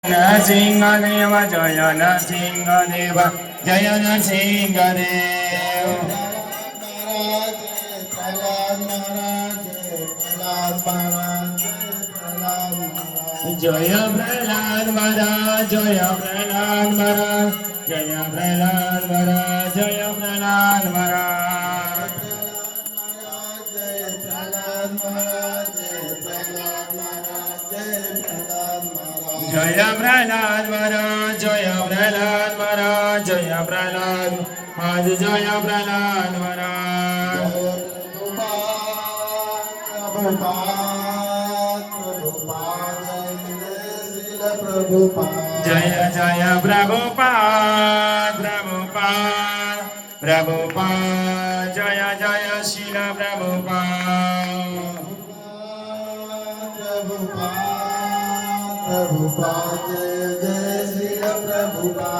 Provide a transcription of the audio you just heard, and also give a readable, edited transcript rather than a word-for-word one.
નરસિંહદેવ જય નરસિંહદેવ જય નરસિંહદેવ જય પ્રહલાદ મહારાજ જય પ્રહલાદ મહારાજ જય પ્રહલાદ મહારાજ જય પ્રહલાદ મહારાજ જય પ્રહલાદ મહારાજ જય પ્રહલાદ મહારાજ જય પ્રહલાદ આજ જય પ્રહલાદ મહારાજ જય જય પ્રભુપાદ પ્રભુપાદ પ્રભુપાદ જય જય શીલ પ્રભુપાદ પ્રભુપાદ જય જય શ્રી પ્રભુપાદ